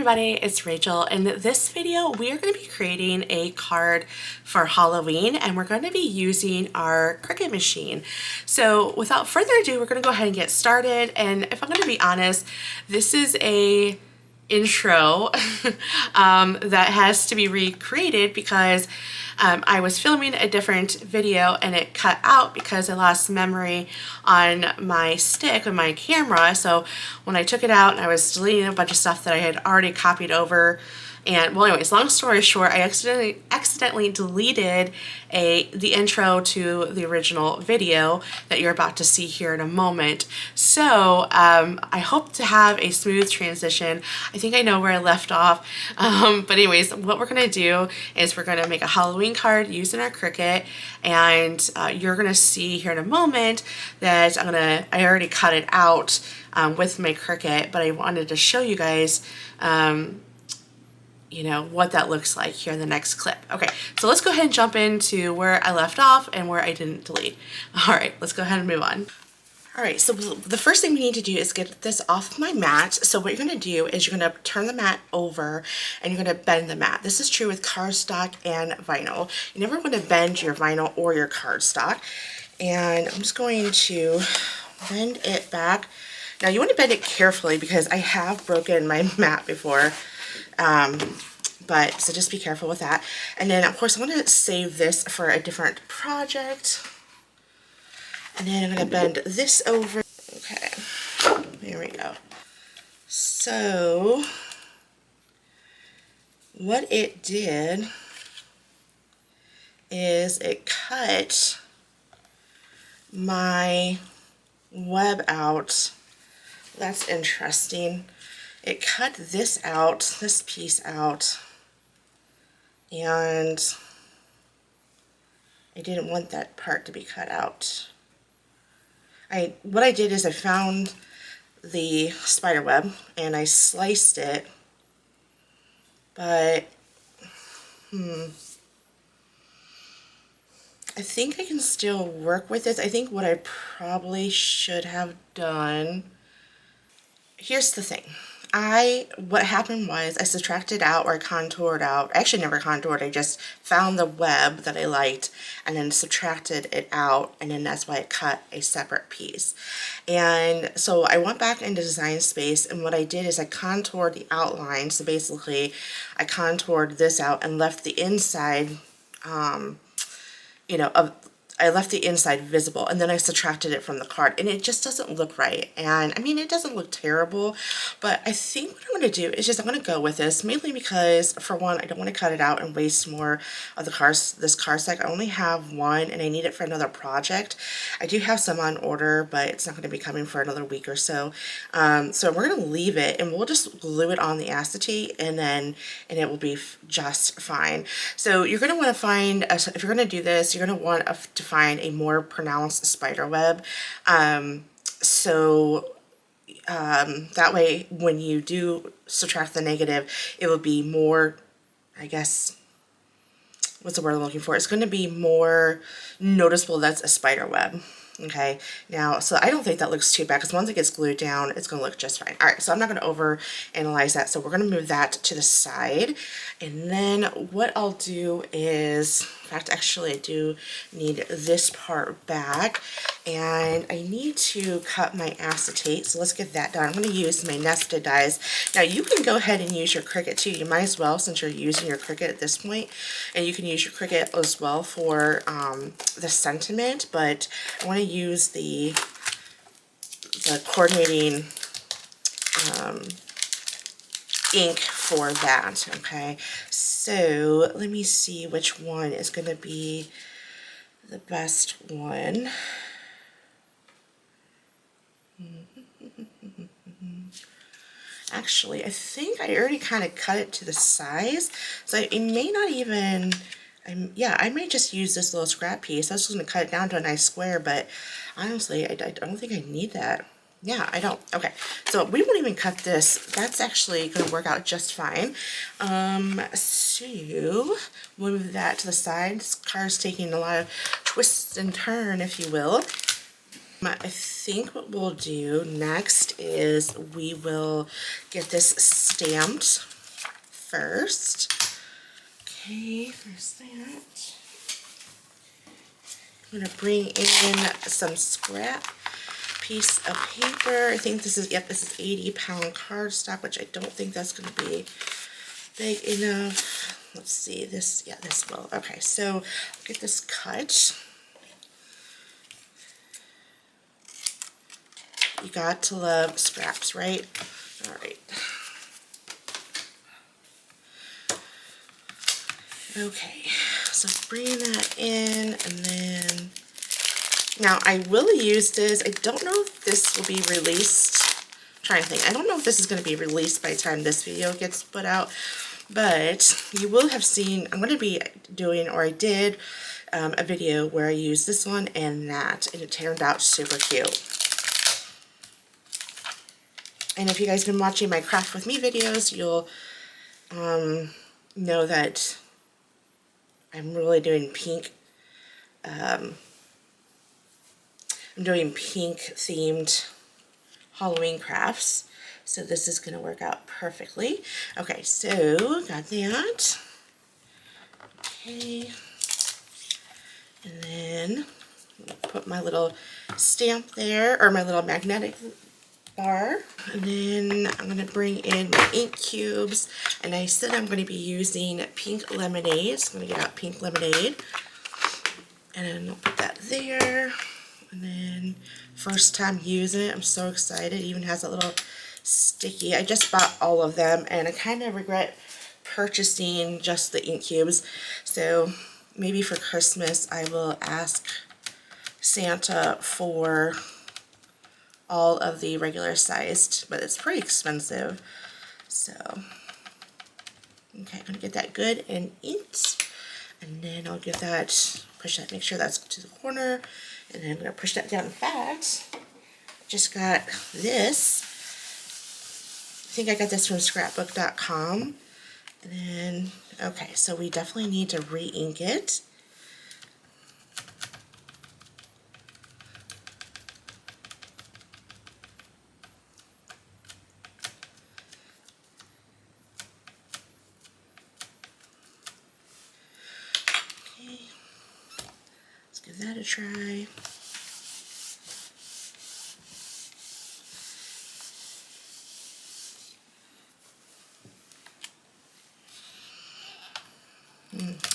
everybody, it's Rachel. In this video we are going to be creating a card for Halloween and we're going to be using our Cricut machine. So without further ado, we're going to go ahead and get started, and if I'm going to be honest, this is a intro that has to be recreated because I was filming a different video and it cut out because I lost memory on my stick of my camera. So when I took it out and I was deleting a bunch of stuff that I had already copied over, and well, anyways, long story short, I accidentally deleted the intro to the original video that you're about to see here in a moment. So I hope to have a smooth transition. I think I know where I left off. But anyways, what we're gonna do is we're gonna make a Halloween card using our Cricut, and you're gonna see here in a moment that I already cut it out with my Cricut, but I wanted to show you guys you know, what that looks like here in the next clip. Okay, so let's go ahead and jump into where I left off and where I didn't delete. All right, let's go ahead and move on. All right, so the first thing we need to do is get this off my mat. So what you're gonna do is you're gonna turn the mat over and you're gonna bend the mat. This is true with cardstock and vinyl. You never wanna bend your vinyl or your cardstock. And I'm just going to bend it back. Now you wanna bend it carefully because I have broken my mat before. So just be careful with that. And then of course I'm going to save this for a different project. And then I'm going to bend this over. Okay, there we go. So what it did is it cut my web out. That's interesting. It cut this out, this piece out, and I didn't want that part to be cut out. What I did is I found the spider web and I sliced it, but I think I can still work with this. I think what I probably should have done, here's the thing. What happened was I subtracted out, or I contoured out. I actually never contoured. I just found the web that I liked and then subtracted it out, and then that's why it cut a separate piece. And so I went back into Design Space, and what I did is I contoured the outline. So basically I contoured this out and left the inside, I left the inside visible, and then I subtracted it from the card, and it just doesn't look right. And I mean, it doesn't look terrible, but I think what I'm going to do is I'm going to go with this, mainly because for one, I don't want to cut it out and waste more of this cardstock. I only have one and I need it for another project. I do have some on order, but it's not going to be coming for another week or so. So we're going to leave it and we'll just glue it on the acetate, and it will be just fine. So you're going to want to find, if you're going to do this, you're going to want to find a more pronounced spider web. That way when you do subtract the negative, it will be more, I guess, what's the word I'm looking for? It's going to be more noticeable that's a spider web. Okay, now, so I don't think that looks too bad because once it gets glued down, it's going to look just fine. All right, so I'm not going to over analyze that. So we're going to move that to the side. And then what I'll do is, in fact, actually I do need this part back, and I need to cut my acetate. So let's get that done. I'm going to use my nested dies. Now you can go ahead and use your Cricut too. You might as well, since you're using your Cricut at this point, and you can use your Cricut as well for the sentiment, but I want to use the coordinating ink for that. Okay, so let me see which one is going to be the best one. Actually, I think I already kind of cut it to the size, so it may not even, yeah, I might just use this little scrap piece. I was just going to cut it down to a nice square, but honestly, I don't think I need that. Yeah, I don't. Okay, so we won't even cut this. That's actually going to work out just fine. So we'll move that to the side. This card's taking a lot of twists and turns, if you will. I think what we'll do next is we will get this stamped. first. Okay, there's that. I'm gonna bring in some scrap piece of paper. I think this is, yep, this is 80-pound cardstock, which I don't think that's gonna be big enough. Let's see, this, yeah, this will. Okay, so I'll get this cut. You got to love scraps, right? All right. Okay, so bring that in, and then, now I will use this. I don't know if this will be released. I'm trying to think. I don't know if this is going to be released by the time this video gets put out, but you will have seen, I'm going to be doing, or I did, a video where I used this one and that, and it turned out super cute. And if you guys have been watching my Craft With Me videos, you'll know that I'm really doing pink. I'm doing pink themed Halloween crafts. So this is going to work out perfectly. Okay, so got that. Okay. And then I'm going to put my little stamp there, or my little magnetic bar. And then I'm going to bring in my ink cubes, and I said I'm going to be using pink lemonade, so I'm going to get out pink lemonade, and then I'll put that there. And then first time using it, I'm so excited. It even has a little sticky. I just bought all of them, and I kind of regret purchasing just the ink cubes, so maybe for Christmas I will ask Santa for all of the regular sized, but it's pretty expensive. So, okay, I'm gonna get that good and inked, and then I'll get that, push that, make sure that's to the corner, and then I'm gonna push that down. In fact, just got this. I think I got this from scrapbook.com. And then, okay, so we definitely need to re-ink it. Give that a try.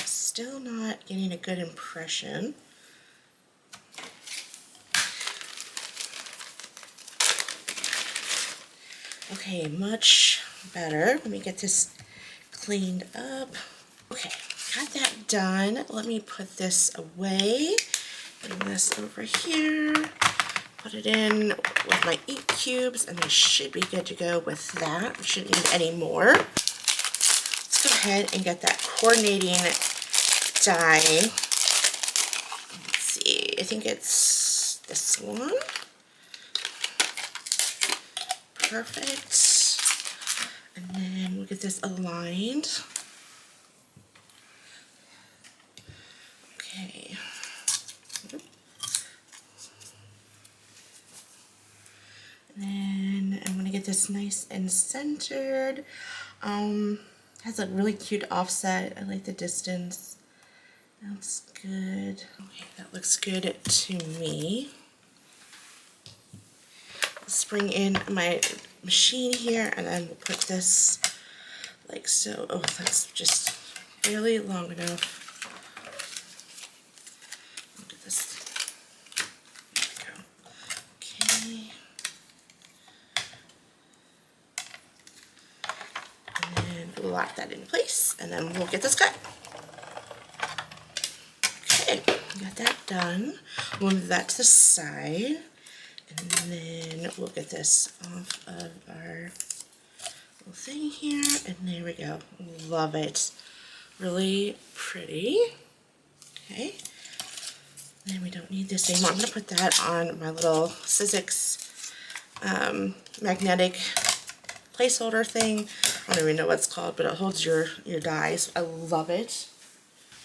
Still not getting a good impression. Okay, much better. Let me get this cleaned up. Okay, got that done. Let me put this away. Bring this over here. Put it in with my ink cubes, and I should be good to go with that. We shouldn't need any more. Let's go ahead and get that coordinating die. Let's see, I think it's this one. Perfect. And then we'll get this aligned. Okay. And then I'm gonna get this nice and centered. Has a really cute offset. I like the distance. That's good. Okay, that looks good to me. Let's bring in my machine here, and then we'll put this like so. Oh, that's just barely long enough. Look at this. There we go. Okay. And then we'll lock that in place, and then we'll get this cut. Okay, got that done. We'll move that to the side. And then we'll get this off of our little thing here, and there we go. Love it. Really pretty. Okay. And we don't need this anymore. I'm going to put that on my little Sizzix magnetic placeholder thing. I don't even know what it's called, but it holds your dies. I love it.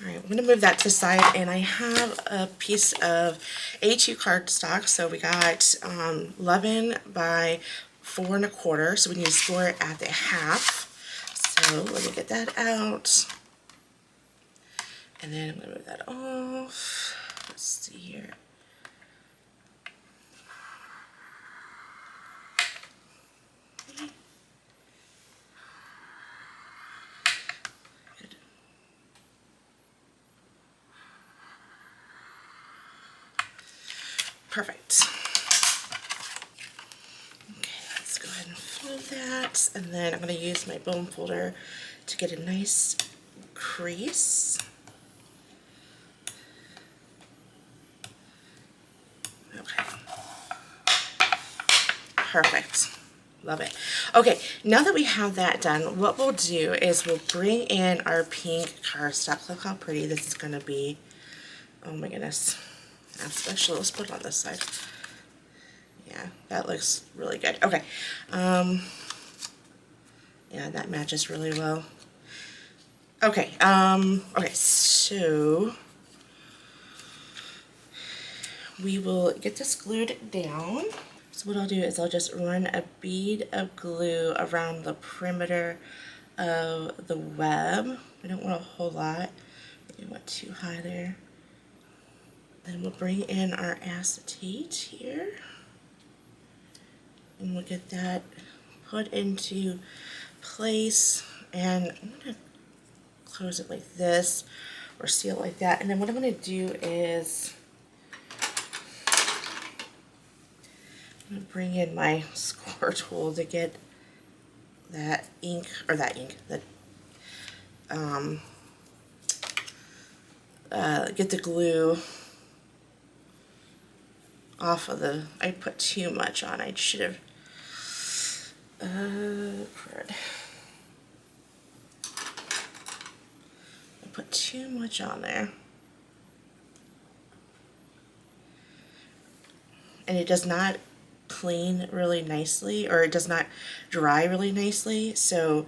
Alright, I'm going to move that to the side, and I have a piece of A2 cardstock. So we got 11 by 4 1/4, so we need to score it at the half. So let me get that out. And then I'm going to move that off. Let's see here. Good. Perfect. Okay, let's go ahead and fold that. And then I'm going to use my bone folder to get a nice crease. Okay. Perfect. Love it. Okay, now that we have that done, what we'll do is we'll bring in our pink cardstock. Look how pretty this is going to be. Oh my goodness. Actually, let's put it on this side. Yeah, that looks really good. Okay. Yeah, that matches really well. Okay. Okay, so we will get this glued down. So what I'll do is I'll just run a bead of glue around the perimeter of the web. I don't want a whole lot. I don't want too high there. Then we'll bring in our acetate here. And we'll get that put into place. And I'm going to close it like this or seal it like that. And then what I'm going to do is I'm going to bring in my score tool to get that ink, get the glue off of the, I put too much on. I should have, crud. I put too much on there. And it does not clean really nicely, or it does not dry really nicely, so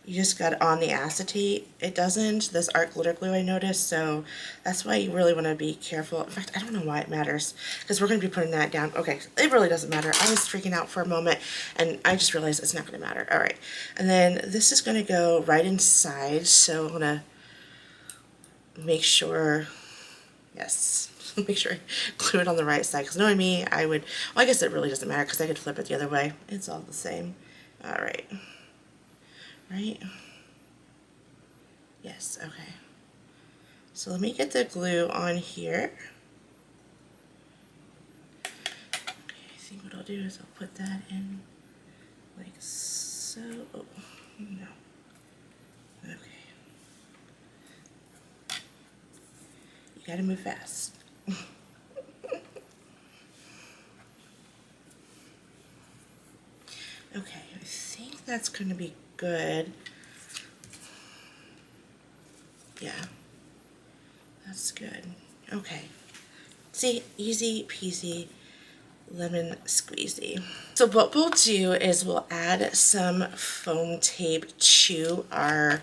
you just got it on the acetate. It doesn't, this art glitter glue, I noticed, so that's why you really want to be careful. In fact, I don't know why it matters, because we're going to be putting that down. Okay, it really doesn't matter. I was freaking out for a moment, and I just realized it's not going to matter. Alright, and then this is going to go right inside, so I'm going to make sure, yes, make sure I glue it on the right side, because knowing me, I would, well, I guess it really doesn't matter, because I could flip it the other way. It's all the same. Alright. Right? Yes, okay. So let me get the glue on here. Okay, I think what I'll do is I'll put that in like so. Oh, no. Okay. You gotta move fast. Okay, I think that's gonna be good. Yeah, that's good. Okay. See, easy peasy lemon squeezy. So what we'll do is we'll add some foam tape to our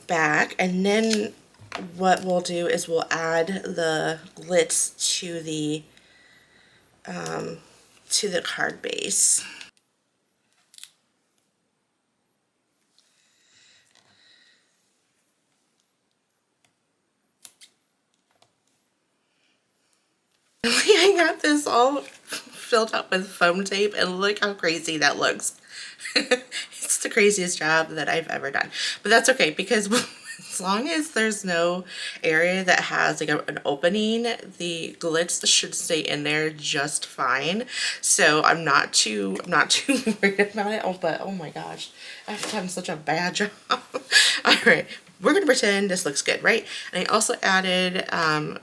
bag, and then what we'll do is we'll add the glitz to the card base. I got this all filled up with foam tape, and look how crazy that looks. It's the craziest job that I've ever done, but that's okay, because as long as there's no area that has like an opening, the glitz should stay in there just fine. So I'm not too worried about it. Oh, but oh my gosh, I've done such a bad job. All right, we're gonna pretend this looks good, right? And I also added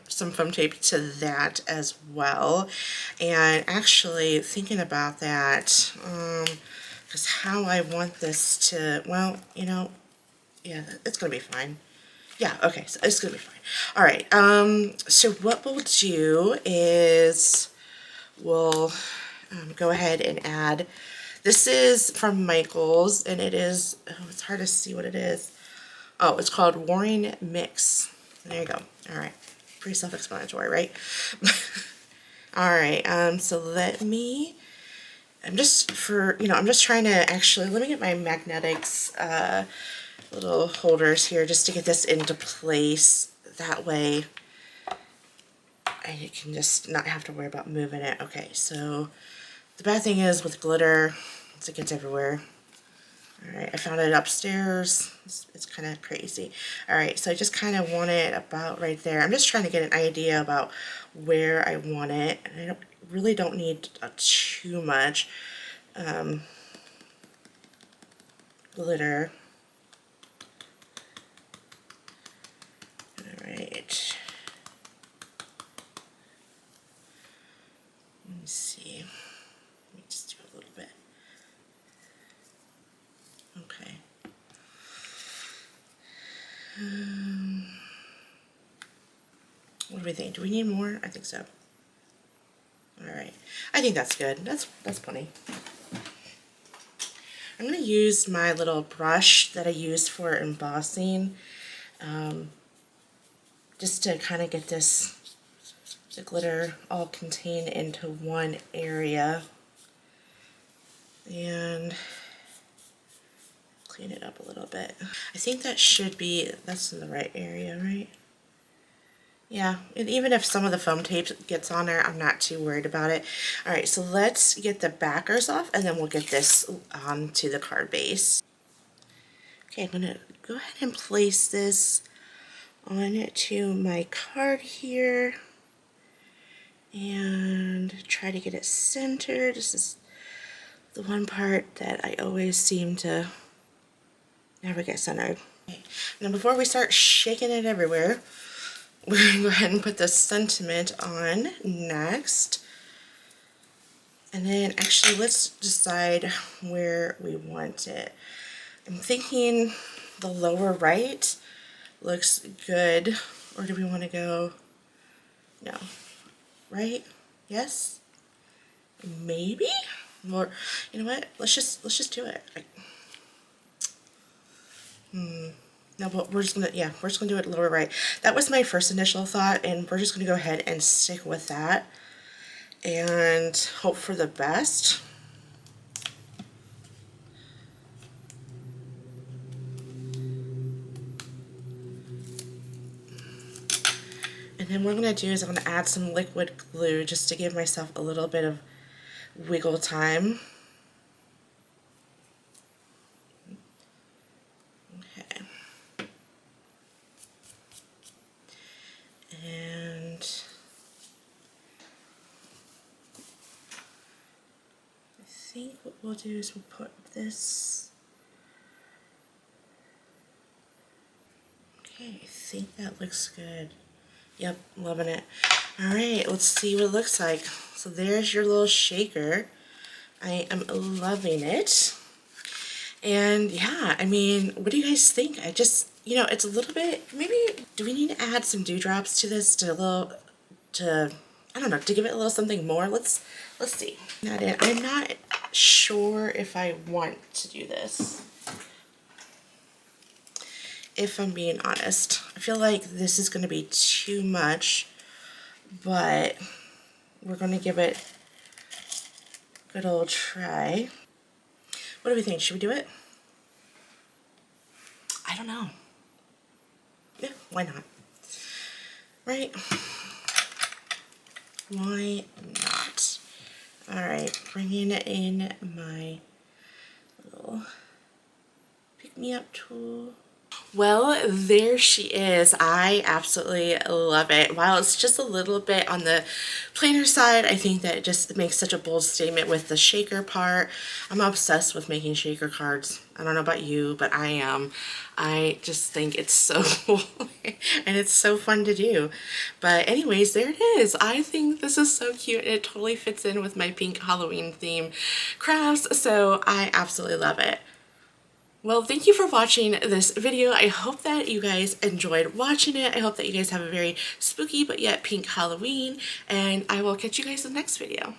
some foam tape to that as well. And actually thinking about that, because how I want this to, well, you know, yeah, it's gonna be fine. Yeah, okay, so it's gonna be fine. All right, so what we'll do is we'll go ahead and add, this is from Michaels, and it is, oh, it's hard to see what it is. Oh, it's called Warring Mix. There you go. All right, pretty self-explanatory, right? All right, so let me I'm just trying to actually, let me get my magnetics little holders here just to get this into place. That way I can just not have to worry about moving it. Okay, so the bad thing is with glitter, it gets everywhere. Alright, I found it upstairs. It's kind of crazy. Alright, so I just kind of want it about right there. I'm just trying to get an idea about where I want it. And I really don't need too much glitter. Alright. Let me see. Let me just do a little bit. Okay. What do we think? Do we need more? I think so. Alright. I think that's good. That's plenty. I'm going to use my little brush that I use for embossing, just to kind of get the glitter all contained into one area, and clean it up a little bit. I think that's in the right area, right? Yeah, and even if some of the foam tape gets on there, I'm not too worried about it. Alright, so let's get the backers off, and then we'll get this onto the card base. Okay, I'm going to go ahead and place this onto my card here, and try to get it centered. This is the one part that I always seem to never get centered. Okay. Now before we start shaking it everywhere, we're going to go ahead and put the sentiment on next. And then actually let's decide where we want it. I'm thinking the lower right looks good. Or do we want to go, no, right? Yes? Maybe? Or, you know what? Let's just do it. No, but we're just gonna do it lower right. That was my first initial thought, and we're just gonna go ahead and stick with that and hope for the best. And then what I'm gonna do is I'm gonna add some liquid glue just to give myself a little bit of wiggle time. Okay. And I think what we'll do is we'll put this. Okay, I think that looks good. Yep, loving it. Alright, let's see what it looks like. So there's your little shaker. I am loving it. And yeah, I mean, what do you guys think? I just, it's a little bit, maybe, do we need to add some dewdrops to this I don't know, to give it a little something more? Let's see. I'm not sure if I want to do this, if I'm being honest. I feel like this is going to be too much, but we're going to give it a good old try. What do we think? Should we do it? I don't know. Yeah, why not? Right? Why not? Alright, bringing in my little pick-me-up tool. Well, there she is. I absolutely love it. While it's just a little bit on the plainer side, I think that it just makes such a bold statement with the shaker part. I'm obsessed with making shaker cards. I don't know about you, but I am. I just think it's so cool and it's so fun to do. But anyways, there it is. I think this is so cute. It totally fits in with my pink Halloween theme crafts, so I absolutely love it. Well, thank you for watching this video. I hope that you guys enjoyed watching it. I hope that you guys have a very spooky but yet pink Halloween, and I will catch you guys in the next video.